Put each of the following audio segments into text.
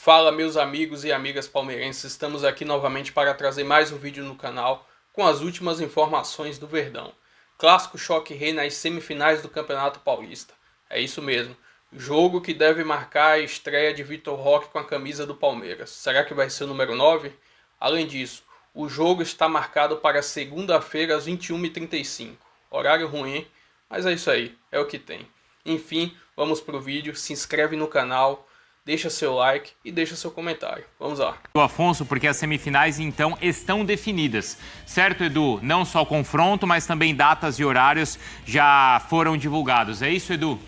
Fala, meus amigos e amigas palmeirenses, estamos aqui novamente para trazer mais um vídeo no canal com as últimas informações do Verdão. Clássico choque rei nas semifinais do Campeonato Paulista. É isso mesmo, jogo que deve marcar a estreia de Vitor Roque com a camisa do Palmeiras. Será que vai ser o número 9? Além disso, o jogo está marcado para segunda-feira às 21h35. Horário ruim, mas é isso aí, é o que tem. Enfim, vamos pro vídeo, se inscreve no canal, deixa seu like e deixa seu comentário. Vamos lá. Afonso, porque as semifinais então estão definidas, certo, Edu? Não só o confronto, mas também datas e horários já foram divulgados. É isso, Edu?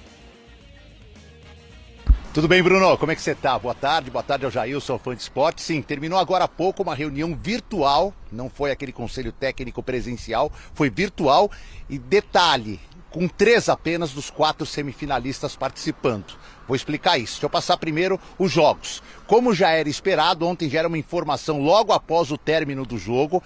Tudo bem, Bruno? Como é que você tá? Boa tarde ao Jailson, fã de esporte. Sim, terminou agora há pouco uma reunião virtual, não foi aquele conselho técnico presencial, foi virtual. E detalhe, com 3 apenas dos 4 semifinalistas participando. Vou explicar isso. Deixa eu passar primeiro os jogos. Como já era esperado, ontem já era uma informação logo após o término do jogo.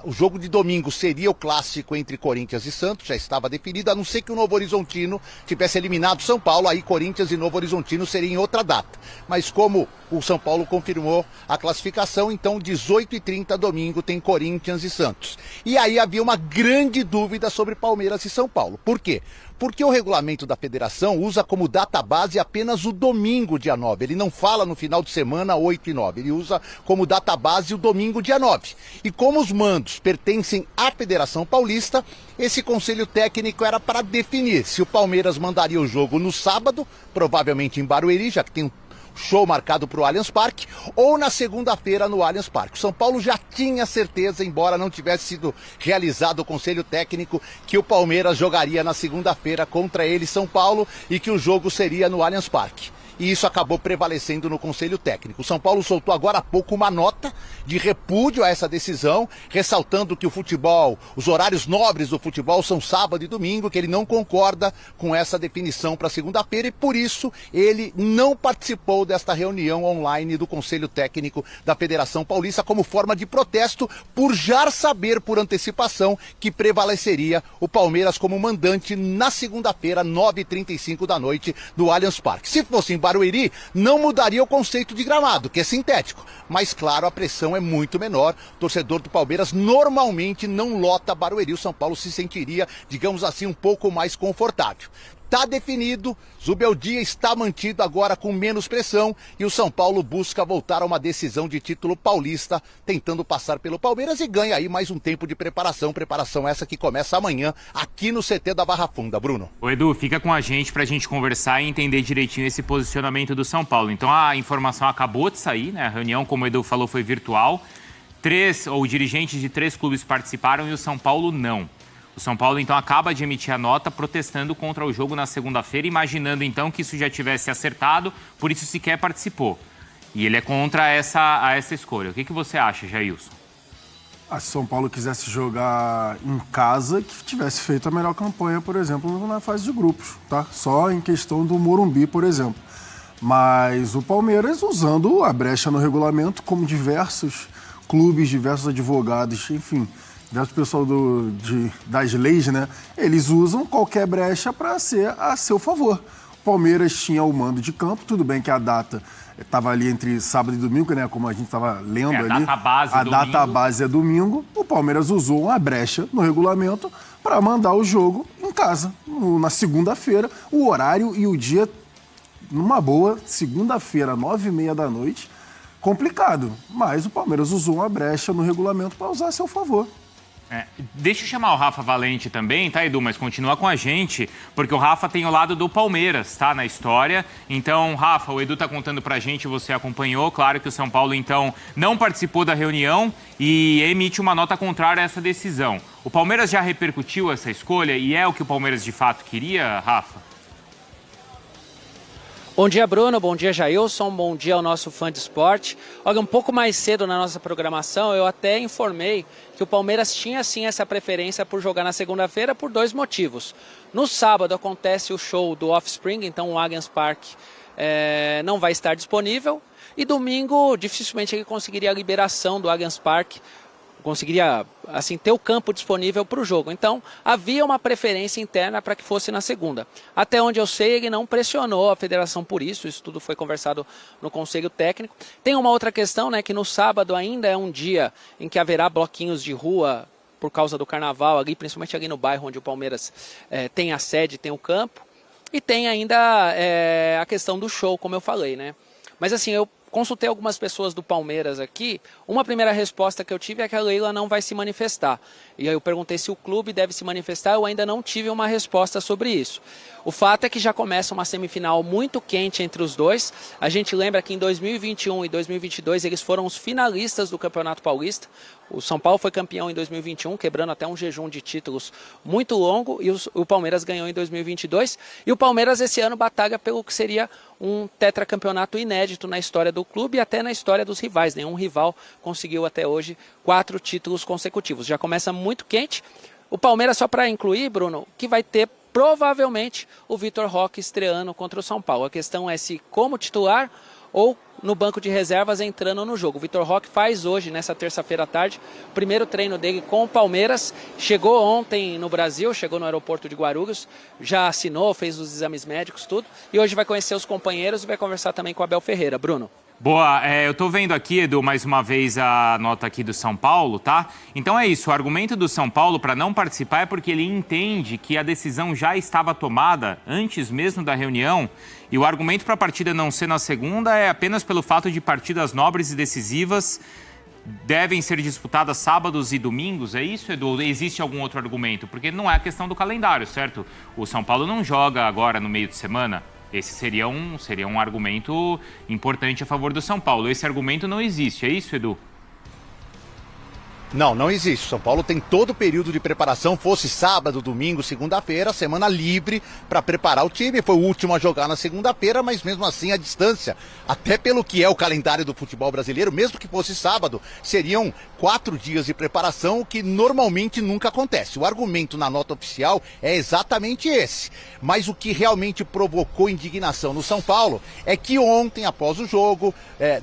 O jogo de domingo seria o clássico entre Corinthians e Santos, já estava definido, a não ser que o Novo Horizontino tivesse eliminado São Paulo, aí Corinthians e Novo Horizontino seria em outra data. Mas como o São Paulo confirmou a classificação, então 18h30 domingo tem Corinthians e Santos. E aí havia uma grande dúvida sobre Palmeiras e São Paulo. Por quê? Porque o regulamento da federação usa como data base apenas o domingo, dia 9. Ele não fala no final de semana 8 e 9. Ele usa como data base o domingo, dia 9. E como os mandos pertencem à Federação Paulista, esse conselho técnico era para definir se o Palmeiras mandaria o jogo no sábado, provavelmente em Barueri, já que tem um show marcado para o Allianz Parque, ou na segunda-feira no Allianz Parque. O São Paulo já tinha certeza, embora não tivesse sido realizado o conselho técnico, que o Palmeiras jogaria na segunda-feira contra ele, São Paulo, e que o jogo seria no Allianz Parque. E isso acabou prevalecendo no conselho técnico. O São Paulo soltou agora há pouco uma nota de repúdio a essa decisão, ressaltando que o futebol, os horários nobres do futebol são sábado e domingo, que ele não concorda com essa definição para segunda-feira e por isso ele não participou desta reunião online do conselho técnico da Federação Paulista como forma de protesto por já saber por antecipação que prevaleceria o Palmeiras como mandante na segunda-feira, 9h35 da noite, no Allianz Parque. Se fosse em Barueri, não mudaria o conceito de gramado, que é sintético. Mas, claro, a pressão é muito menor. O torcedor do Palmeiras normalmente não lota Barueri. O São Paulo se sentiria, digamos assim, um pouco mais confortável. Está definido, Zubeldia está mantido agora com menos pressão e o São Paulo busca voltar a uma decisão de título paulista, tentando passar pelo Palmeiras e ganha aí mais um tempo de preparação essa que começa amanhã aqui no CT da Barra Funda, Bruno. Ô Edu, fica com a gente pra gente conversar e entender direitinho esse posicionamento do São Paulo. Então a informação acabou de sair, né? A reunião, como o Edu falou, foi virtual. Dirigentes de 3 clubes participaram e o São Paulo não. O São Paulo, então, acaba de emitir a nota protestando contra o jogo na segunda-feira, imaginando, então, que isso já tivesse acertado, por isso sequer participou. E ele é contra essa escolha. O que você acha, Jailson? Se São Paulo quisesse jogar em casa, que tivesse feito a melhor campanha, por exemplo, na fase de grupos, tá? Só em questão do Morumbi, por exemplo. Mas o Palmeiras, usando a brecha no regulamento, como diversos clubes, diversos advogados, enfim... o pessoal das leis, né? Eles usam qualquer brecha para ser a seu favor. O Palmeiras tinha o mando de campo, tudo bem que a data estava ali entre sábado e domingo, né? Como a gente estava lendo ali. A data base é domingo. O Palmeiras usou uma brecha no regulamento para mandar o jogo em casa, na segunda-feira. O horário e o dia, numa boa, segunda-feira, 9h30 da noite. Complicado, mas o Palmeiras usou uma brecha no regulamento para usar a seu favor. Deixa eu chamar o Rafa Valente também, tá, Edu? Mas continua com a gente, porque o Rafa tem o lado do Palmeiras, tá, na história. Então, Rafa, o Edu tá contando pra gente, você acompanhou. Claro que o São Paulo, então, não participou da reunião e emite uma nota contrária a essa decisão. O Palmeiras já repercutiu essa escolha e é o que o Palmeiras de fato queria, Rafa? Bom dia, Bruno. Bom dia, Jailson. Bom dia ao nosso fã de esporte. Olha, um pouco mais cedo na nossa programação, eu até informei que o Palmeiras tinha, sim, essa preferência por jogar na segunda-feira por 2 motivos. No sábado acontece o show do Offspring, então o Allianz Parque não vai estar disponível. E domingo, dificilmente ele conseguiria a liberação do Allianz Parque conseguiria assim ter o campo disponível para o jogo. Então havia uma preferência interna para que fosse na segunda. Até onde eu sei, ele não pressionou a federação por isso. Isso tudo foi conversado no conselho técnico. Tem uma outra questão, né, que no sábado ainda é um dia em que haverá bloquinhos de rua por causa do carnaval ali, principalmente ali no bairro onde o Palmeiras tem a sede, tem o campo. E tem ainda a questão do show, como eu falei, né? Mas assim, eu consultei algumas pessoas do Palmeiras aqui. Uma primeira resposta que eu tive é que a Leila não vai se manifestar. E aí eu perguntei se o clube deve se manifestar, eu ainda não tive uma resposta sobre isso. O fato é que já começa uma semifinal muito quente entre os dois. A gente lembra que em 2021 e 2022 eles foram os finalistas do Campeonato Paulista. O São Paulo foi campeão em 2021, quebrando até um jejum de títulos muito longo, e o Palmeiras ganhou em 2022. E o Palmeiras esse ano batalha pelo que seria um tetracampeonato inédito na história do clube e até na história dos rivais. Nenhum rival conseguiu até hoje 4 títulos consecutivos. Já começa muito quente. O Palmeiras, só para incluir, Bruno, que vai ter provavelmente o Vitor Roque estreando contra o São Paulo. A questão é se como titular ou no banco de reservas entrando no jogo. O Vitor Roque faz hoje, nessa terça-feira à tarde, o primeiro treino dele com o Palmeiras. Chegou ontem no Brasil, chegou no aeroporto de Guarulhos, já assinou, fez os exames médicos, tudo. E hoje vai conhecer os companheiros e vai conversar também com o Abel Ferreira. Bruno. Boa, eu tô vendo aqui, Edu, mais uma vez a nota aqui do São Paulo, tá? Então é isso, o argumento do São Paulo para não participar é porque ele entende que a decisão já estava tomada antes mesmo da reunião e o argumento para a partida não ser na segunda é apenas pelo fato de partidas nobres e decisivas devem ser disputadas sábados e domingos, é isso, Edu? Ou existe algum outro argumento? Porque não é a questão do calendário, certo? O São Paulo não joga agora no meio de semana. Esse seria um argumento importante a favor do São Paulo. Esse argumento não existe, é isso, Edu? Não, não existe. São Paulo tem todo o período de preparação, fosse sábado, domingo, segunda-feira, semana livre para preparar o time. Foi o último a jogar na segunda-feira, mas mesmo assim a distância, até pelo que é o calendário do futebol brasileiro, mesmo que fosse sábado, seriam 4 dias de preparação, o que normalmente nunca acontece. O argumento na nota oficial é exatamente esse. Mas o que realmente provocou indignação no São Paulo é que ontem, após o jogo,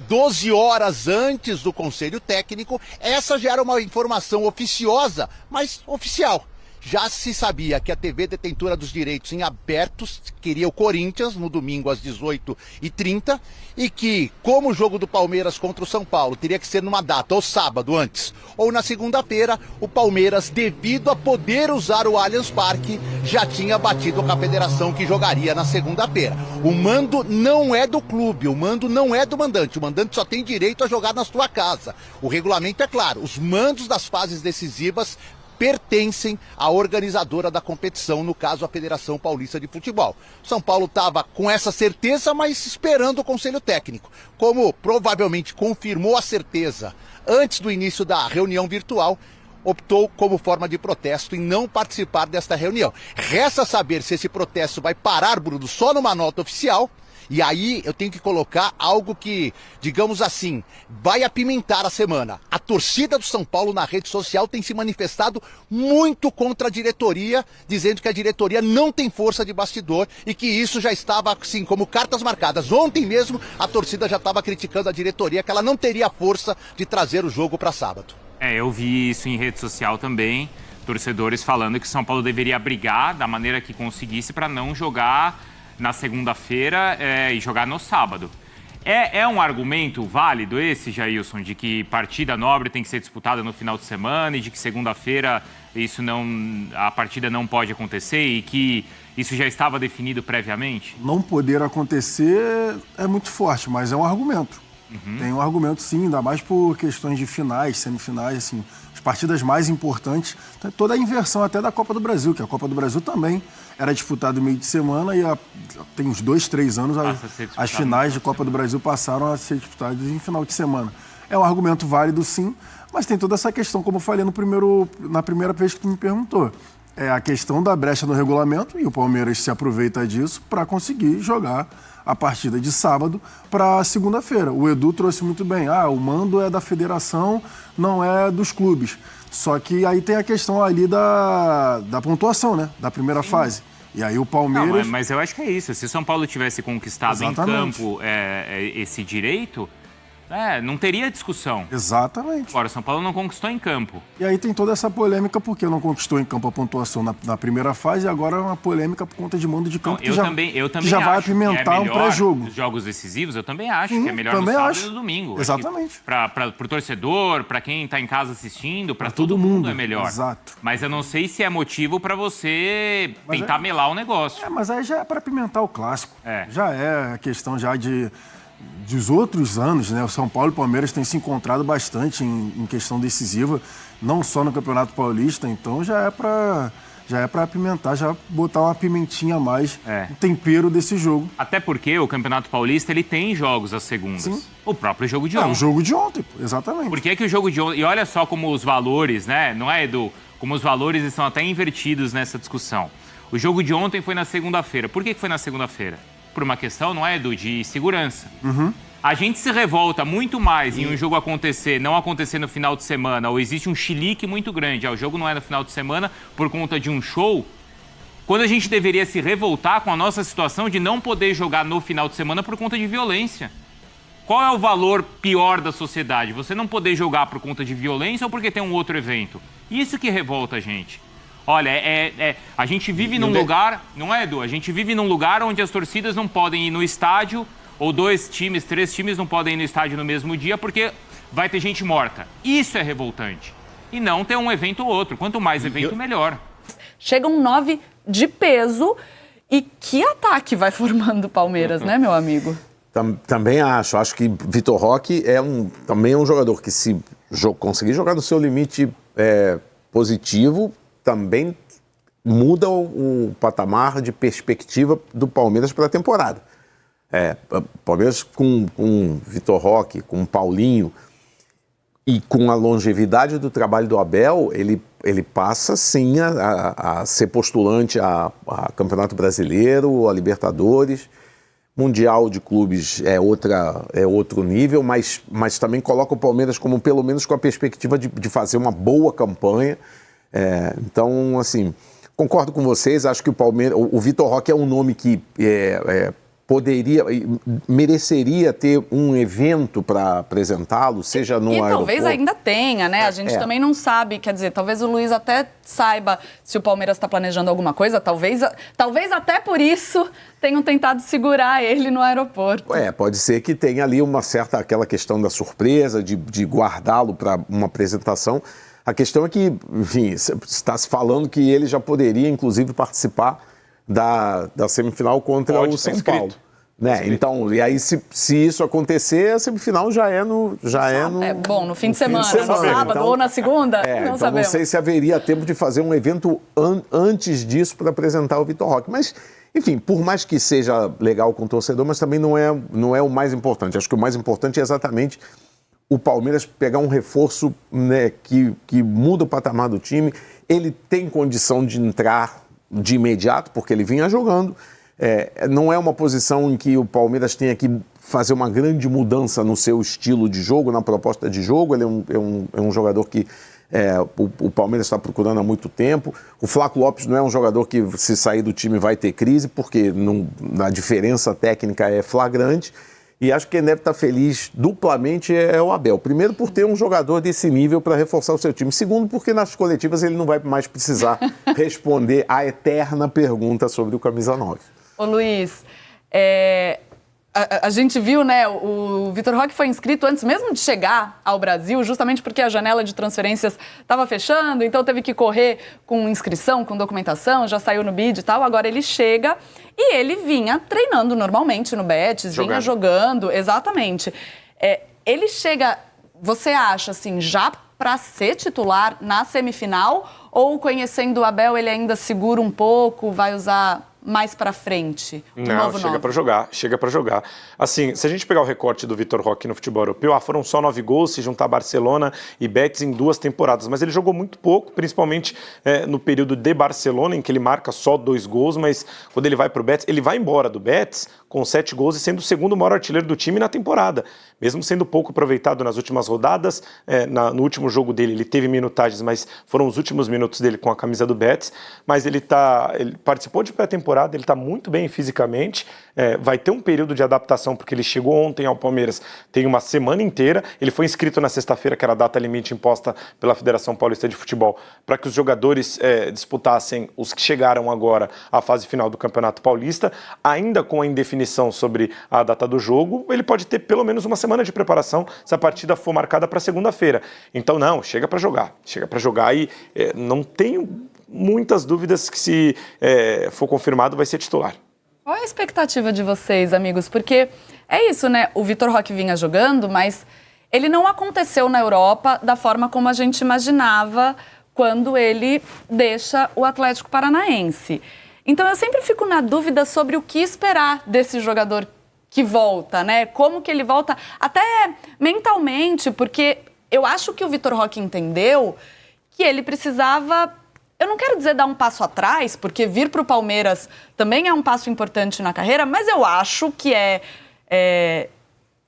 12 horas antes do conselho técnico, essa já era uma informação oficiosa, mas oficial. Já se sabia que a TV detentora dos direitos em abertos queria o Corinthians no domingo às 18h30 e que, como o jogo do Palmeiras contra o São Paulo teria que ser numa data ou sábado antes ou na segunda-feira, o Palmeiras, devido a poder usar o Allianz Parque, já tinha batido com a federação que jogaria na segunda-feira. O mando não é do clube, o mando não é do mandante, o mandante só tem direito a jogar na sua casa. O regulamento é claro, os mandos das fases decisivas pertencem à organizadora da competição, no caso a Federação Paulista de Futebol. São Paulo estava com essa certeza, mas esperando o conselho técnico. Como provavelmente confirmou a certeza antes do início da reunião virtual, optou como forma de protesto em não participar desta reunião. Resta saber se esse protesto vai parar, Bruno, só numa nota oficial. E aí eu tenho que colocar algo que, digamos assim, vai apimentar a semana. A torcida do São Paulo na rede social tem se manifestado muito contra a diretoria, dizendo que a diretoria não tem força de bastidor e que isso já estava, assim, como cartas marcadas. Ontem mesmo a torcida já estava criticando a diretoria, que ela não teria força de trazer o jogo para sábado. Eu vi isso em rede social também, torcedores falando que o São Paulo deveria brigar da maneira que conseguisse para não jogar na segunda-feira e jogar no sábado. É um argumento válido esse, Jailson, de que partida nobre tem que ser disputada no final de semana e de que segunda-feira a partida não pode acontecer e que isso já estava definido previamente? Não poder acontecer é muito forte, mas é um argumento. Tem um argumento sim, ainda mais por questões de finais, semifinais, assim, as partidas mais importantes. Tem toda a inversão até da Copa do Brasil, que a Copa do Brasil também era disputada no meio de semana e tem uns 2, 3 anos as finais de Copa do Brasil passaram a ser disputadas em final de semana. É um argumento válido sim, mas tem toda essa questão, como eu falei na primeira vez que tu me perguntou. É a questão da brecha no regulamento e o Palmeiras se aproveita disso para conseguir jogar a partida de sábado para segunda-feira. O Edu trouxe muito bem, o mando é da federação, não é dos clubes. Só que aí tem a questão ali da pontuação, né? Da primeira fase. E aí o Palmeiras... Não, mas eu acho que é isso. Se o São Paulo tivesse conquistado em campo esse direito, Não teria discussão. Exatamente. Agora, o São Paulo não conquistou em campo. E aí tem toda essa polêmica porque não conquistou em campo a pontuação na primeira fase e agora é uma polêmica por conta de mando de campo eu também que já vai apimentar um pré-jogo. Os jogos decisivos, eu também acho Sim, que é melhor no sábado e no domingo. Exatamente. Para o torcedor, para quem está em casa assistindo, para todo mundo é melhor. Exato. Mas eu não sei se é motivo para você tentar melar o negócio. Mas aí já é para apimentar o clássico. É. Já é a questão já dos outros anos, né? O São Paulo e o Palmeiras têm se encontrado bastante em questão decisiva, não só no Campeonato Paulista, então já é para apimentar, já botar uma pimentinha a mais no tempero desse jogo. Até porque o Campeonato Paulista ele tem jogos às segundas. Sim. O próprio jogo de ontem. O jogo de ontem, exatamente. Por que o jogo de ontem... E olha só como os valores, né? Não é, Edu? Como os valores estão até invertidos nessa discussão. O jogo de ontem foi na segunda-feira. Por que foi na segunda-feira? Por uma questão, não é, Edu, de segurança. Uhum. A gente se revolta muito mais em um jogo não acontecer no final de semana, ou existe um chilique muito grande, o jogo não é no final de semana por conta de um show, quando a gente deveria se revoltar com a nossa situação de não poder jogar no final de semana por conta de violência. Qual é o valor pior da sociedade? Você não poder jogar por conta de violência ou porque tem um outro evento? Isso que revolta a gente. Olha, a gente vive num lugar, não é, Edu? A gente vive num lugar onde as torcidas não podem ir no estádio, ou 2 times, 3 times não podem ir no estádio no mesmo dia porque vai ter gente morta. Isso é revoltante. E não ter um evento ou outro. Quanto mais evento, melhor. Chegam 9 de peso e que ataque vai formando o Palmeiras, né, meu amigo? Também acho. Acho que Vitor Roque também é um jogador que se conseguir jogar no seu limite positivo, também muda o patamar de perspectiva do Palmeiras para a temporada. Palmeiras com Vitor Roque, com Paulinho e com a longevidade do trabalho do Abel, ele passa sim a ser postulante a Campeonato Brasileiro, a Libertadores. Mundial de clubes é outro nível, mas também coloca o Palmeiras como pelo menos com a perspectiva de fazer uma boa campanha. Então, assim, concordo com vocês, acho que o Vitor Roque é um nome que mereceria ter um evento para apresentá-lo, seja no aeroporto. E talvez ainda tenha, né? A gente também não sabe, quer dizer, talvez o Luiz até saiba se o Palmeiras está planejando alguma coisa, talvez até por isso tenham tentado segurar ele no aeroporto. Pode ser que tenha ali aquela questão da surpresa, de guardá-lo para uma apresentação. A questão é que, enfim, está se falando que ele já poderia, inclusive, participar da semifinal contra o São Paulo. Né? Então, e aí se isso acontecer, a semifinal já é no fim de semana, no sábado ou na segunda, não sabemos. Não sei se haveria tempo de fazer um evento antes disso para apresentar o Vitor Roque. Mas, enfim, por mais que seja legal com o torcedor, mas também não é o mais importante. Acho que o mais importante é exatamente o Palmeiras pegar um reforço, né, que muda o patamar do time. Ele tem condição de entrar de imediato, porque ele vinha jogando. Não é uma posição em que o Palmeiras tenha que fazer uma grande mudança no seu estilo de jogo, na proposta de jogo. Ele é um jogador que o Palmeiras está procurando há muito tempo. O Flaco Lopes não é um jogador que, se sair do time, vai ter crise, porque a diferença técnica é flagrante. E acho que quem deve estar feliz duplamente é o Abel. Primeiro, por ter um jogador desse nível para reforçar o seu time. Segundo, porque nas coletivas ele não vai mais precisar responder a eterna pergunta sobre o camisa 9. Ô Luiz, a gente viu, né, o Vitor Roque foi inscrito antes mesmo de chegar ao Brasil, justamente porque a janela de transferências estava fechando, então teve que correr com inscrição, com documentação, já saiu no bid e tal. Agora ele chega e ele vinha treinando normalmente no Betis, vinha jogando, exatamente. Ele chega, você acha, assim, já para ser titular na semifinal, ou conhecendo o Abel ele ainda segura um pouco, vai usar mais pra frente? Não, chega pra jogar. Assim, se a gente pegar o recorte do Vitor Roque no futebol europeu, foram só 9 gols, se juntar Barcelona e Betis em 2 temporadas, mas ele jogou muito pouco, principalmente no período de Barcelona, em que ele marca só 2 gols, mas quando ele vai pro Betis, ele vai embora do Betis com 7 gols e sendo o segundo maior artilheiro do time na temporada. Mesmo sendo pouco aproveitado nas últimas rodadas, no último jogo dele ele teve minutagens, mas foram os últimos minutos dele com a camisa do Betis. Mas ele participou de pré-temporada, ele está muito bem fisicamente, vai ter um período de adaptação, porque ele chegou ontem ao Palmeiras, tem uma semana inteira, ele foi inscrito na sexta-feira, que era a data limite imposta pela Federação Paulista de Futebol, para que os jogadores disputassem, os que chegaram agora à fase final do Campeonato Paulista, ainda com a indefinição sobre a data do jogo, ele pode ter pelo menos uma semana de preparação se a partida for marcada para segunda-feira. Então não, chega para jogar e não tenho muitas dúvidas que se for confirmado vai ser titular. Qual é a expectativa de vocês, amigos? Porque é isso, né? O Vitor Roque vinha jogando, mas ele não aconteceu na Europa da forma como a gente imaginava quando ele deixa o Atlético Paranaense. Então eu sempre fico na dúvida sobre o que esperar desse jogador que volta, né? Como que ele volta, até mentalmente, porque eu acho que o Vitor Roque entendeu que ele precisava, eu não quero dizer dar um passo atrás, porque vir para o Palmeiras também é um passo importante na carreira, mas eu acho que é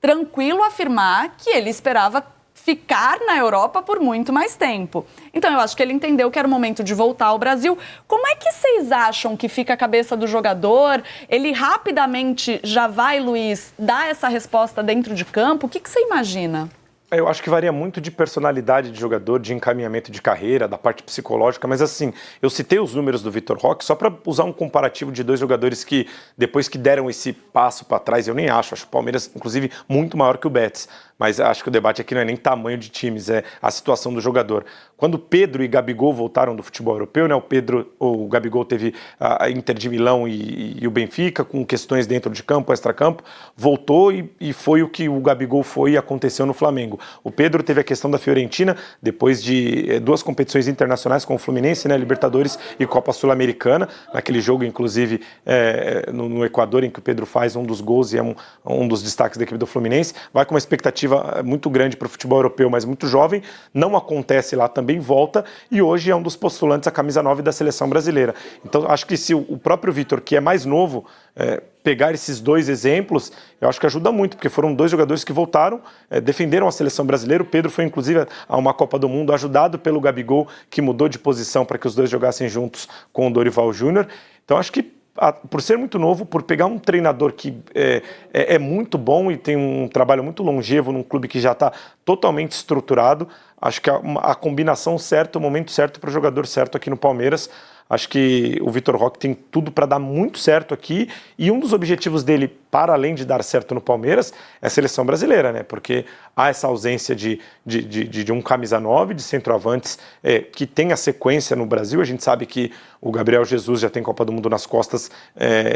tranquilo afirmar que ele esperava ficar na Europa por muito mais tempo. Então eu acho que ele entendeu que era o momento de voltar ao Brasil. Como é que vocês acham que fica a cabeça do jogador? Ele rapidamente já vai, Luiz, dar essa resposta dentro de campo? O que você imagina? Eu acho que varia muito de personalidade de jogador, de encaminhamento de carreira, da parte psicológica, mas assim, eu citei os números do Vitor Roque só para usar um comparativo de dois jogadores que, depois que deram esse passo para trás, eu nem acho o Palmeiras, inclusive, muito maior que o Betis, mas acho que o debate aqui não é nem tamanho de times, é a situação do jogador. Quando Pedro e Gabigol voltaram do futebol europeu, né, o Gabigol teve a Inter de Milão e o Benfica, com questões dentro de campo, extracampo, voltou e foi o que o Gabigol foi e aconteceu no Flamengo. O Pedro teve a questão da Fiorentina, depois de 2 competições internacionais com o Fluminense, né, Libertadores e Copa Sul-Americana, naquele jogo, inclusive, no Equador, em que o Pedro faz um dos gols e é um dos destaques da equipe do Fluminense, vai com uma expectativa muito grande para o futebol europeu, mas muito jovem, não acontece lá, também volta, e hoje é um dos postulantes à camisa 9 da seleção brasileira. Então, acho que se o próprio Vitor, que é mais novo, pegar esses 2 exemplos, eu acho que ajuda muito, porque foram 2 jogadores que voltaram, defenderam a seleção brasileira. O Pedro foi, inclusive, a uma Copa do Mundo, ajudado pelo Gabigol, que mudou de posição para que os 2 jogassem juntos com o Dorival Júnior. Então, acho que, por ser muito novo, por pegar um treinador que é muito bom e tem um trabalho muito longevo num clube que já está totalmente estruturado, acho que a combinação certa, o momento certo para o jogador certo aqui no Palmeiras. Acho que o Vitor Roque tem tudo para dar muito certo aqui, e um dos objetivos dele, para além de dar certo no Palmeiras, é a seleção brasileira, né? Porque há essa ausência de um camisa 9, de centroavantes que tem a sequência no Brasil. A gente sabe que o Gabriel Jesus já tem Copa do Mundo nas costas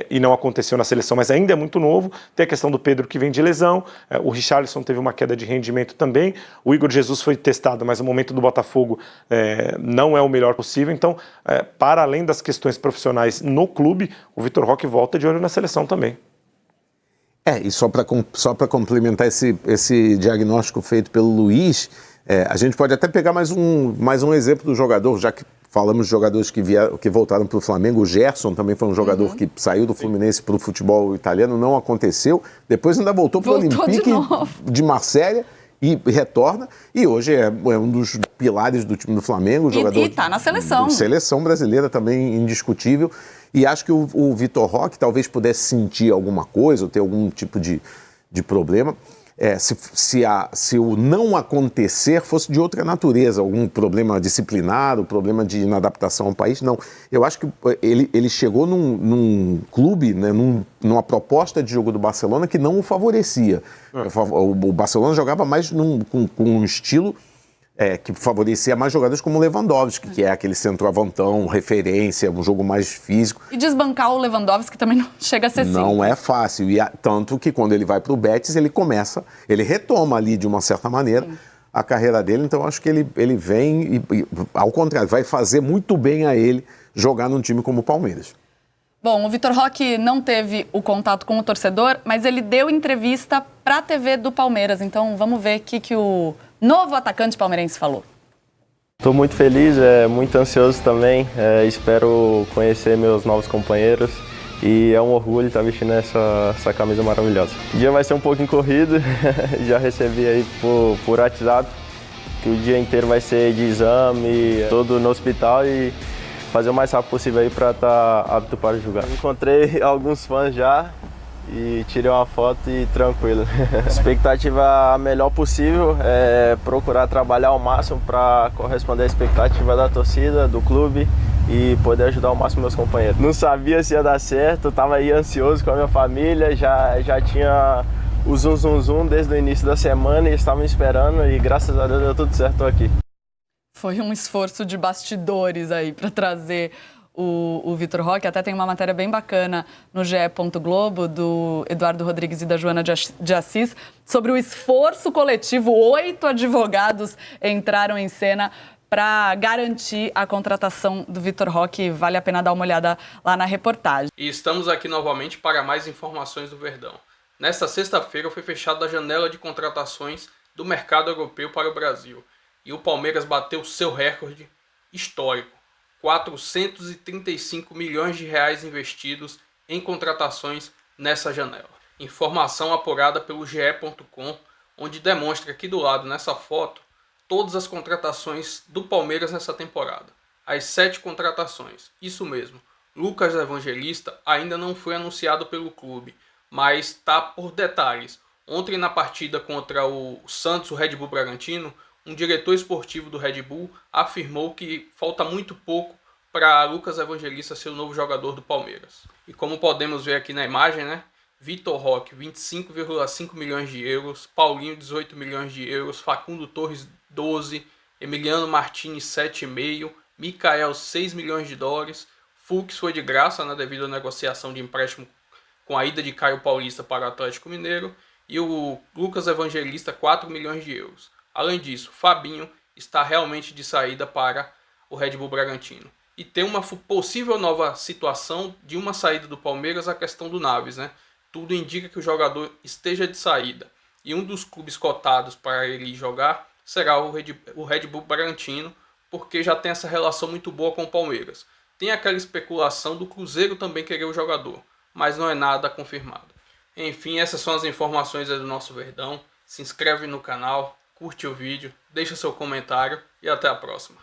e não aconteceu na seleção, mas ainda é muito novo. Tem a questão do Pedro, que vem de lesão, o Richarlison teve uma queda de rendimento também, o Igor Jesus foi testado, mas o momento do Botafogo não é o melhor possível. Então, para além das questões profissionais no clube, o Vitor Roque volta de olho na seleção também. E só para complementar esse diagnóstico feito pelo Luiz, a gente pode até pegar mais um exemplo do jogador, já que falamos de jogadores que voltaram para o Flamengo. O Gerson também foi um jogador que saiu do Fluminense para o futebol italiano, não aconteceu, depois ainda voltou para o Olympique de Marselha e retorna, e hoje é um dos pilares do time do Flamengo, jogador e está na seleção. Seleção brasileira também, indiscutível. E acho que o Vitor Roque talvez pudesse sentir alguma coisa, ou ter algum tipo de problema, se o não acontecer fosse de outra natureza, algum problema disciplinar, problema de inadaptação ao país. Não, eu acho que ele chegou num clube, né, numa proposta de jogo do Barcelona que não o favorecia. O Barcelona jogava mais com um estilo que favorecia mais jogadores como o Lewandowski, que é aquele centroavantão, referência, um jogo mais físico. E desbancar o Lewandowski também não chega a ser simples. Não é fácil, e tanto que quando ele vai para o Betis, ele retoma ali de uma certa maneira a carreira dele. Então acho que ele vem e, ao contrário, vai fazer muito bem a ele jogar num time como o Palmeiras. Bom, o Vitor Roque não teve o contato com o torcedor, mas ele deu entrevista para a TV do Palmeiras. Então vamos ver o que o novo atacante palmeirense falou. Estou muito feliz, muito ansioso também. Espero conhecer meus novos companheiros E é um orgulho estar vestindo essa camisa maravilhosa. O dia vai ser um pouquinho corrido, já recebi aí por WhatsApp, que o dia inteiro vai ser de exame, todo no hospital e fazer o mais rápido possível aí para estar apto para jogar. Encontrei alguns fãs já e tirei uma foto e tranquilo. Expectativa a melhor possível, procurar trabalhar ao máximo para corresponder à expectativa da torcida, do clube e poder ajudar ao máximo meus companheiros. Não sabia se ia dar certo, estava aí ansioso com a minha família, já tinha o zum desde o início da semana e estavam esperando e graças a Deus deu tudo certo, estou aqui. Foi um esforço de bastidores aí para trazer o Vitor Roque. Até tem uma matéria bem bacana no GE. Globo, do Eduardo Rodrigues e da Joana de Assis, sobre o esforço coletivo. 8 advogados entraram em cena para garantir a contratação do Vitor Roque. Vale a pena dar uma olhada lá na reportagem. E estamos aqui novamente para mais informações do Verdão. Nesta sexta-feira foi fechada a janela de contratações do mercado europeu para o Brasil. E o Palmeiras bateu seu recorde histórico. 435 milhões de reais investidos em contratações nessa janela. Informação apurada pelo GE.com, onde demonstra aqui do lado, nessa foto, todas as contratações do Palmeiras nessa temporada. As 7 contratações. Isso mesmo, Lucas Evangelista ainda não foi anunciado pelo clube, mas está por detalhes. Ontem, na partida contra o Santos, o Red Bull Bragantino, um diretor esportivo do Red Bull afirmou que falta muito pouco para Lucas Evangelista ser o novo jogador do Palmeiras. E como podemos ver aqui na imagem, né? Vitor Roque, 25,5 milhões de euros, Paulinho, 18 milhões de euros, Facundo Torres, 12, Emiliano Martins, 7,5, Mikael, 6 milhões de dólares, Fux foi de graça, né, devido à negociação de empréstimo com a ida de Caio Paulista para o Atlético Mineiro, e o Lucas Evangelista, 4 milhões de euros. Além disso, Fabinho está realmente de saída para o Red Bull Bragantino. E tem uma possível nova situação de uma saída do Palmeiras, a questão do Naves, né? Tudo indica que o jogador esteja de saída. E um dos clubes cotados para ele jogar será o Red Bull Bragantino, porque já tem essa relação muito boa com o Palmeiras. Tem aquela especulação do Cruzeiro também querer o jogador, mas não é nada confirmado. Enfim, essas são as informações do nosso Verdão. Se inscreve no canal, curte o vídeo, deixa seu comentário e até a próxima.